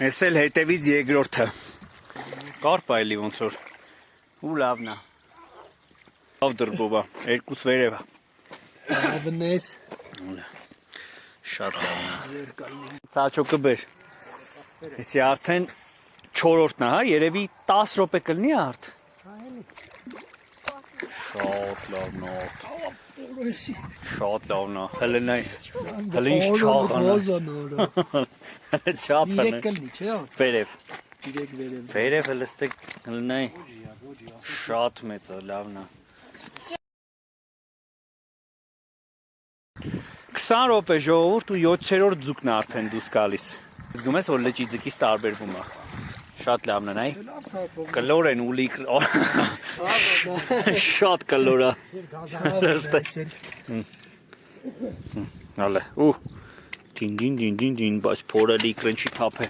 Ես էլ հետևից երկրորդը։ Կարպ այլի ոնց որ։ Ու լավն է։ Լավ դրբոբա, երկուս վերև է։ Ավնես։ Շատ լավն է։ Ծաչոկը բեր։ Եսի արդեն 4-րդն է, հա, երևի 10 րոպե կլինի արդ։ Շատ լավն է։ Շատ լավն է։ Հələ նայ։ Հələ ինչ չաղան է։ Չափն է։ Երեք կլնի, չէ՞։ Վերև։ Երեք վերև։ Վերև հələ ստեք նայ։ Շատ մեծ է, լավն է։ 20 րոպե ժողովուրդ ու 7-րդ ձուկն է արդեն դուրս գալիս։ Զգում ես որ լճի ձկից տարբերվում է։ Շատ լավն է, նայ։ Կլոր են ուլիկ։ Շատ կլոր է։ Հələ, ու։ Դին, բայց փորը լիկրեն չի թափե։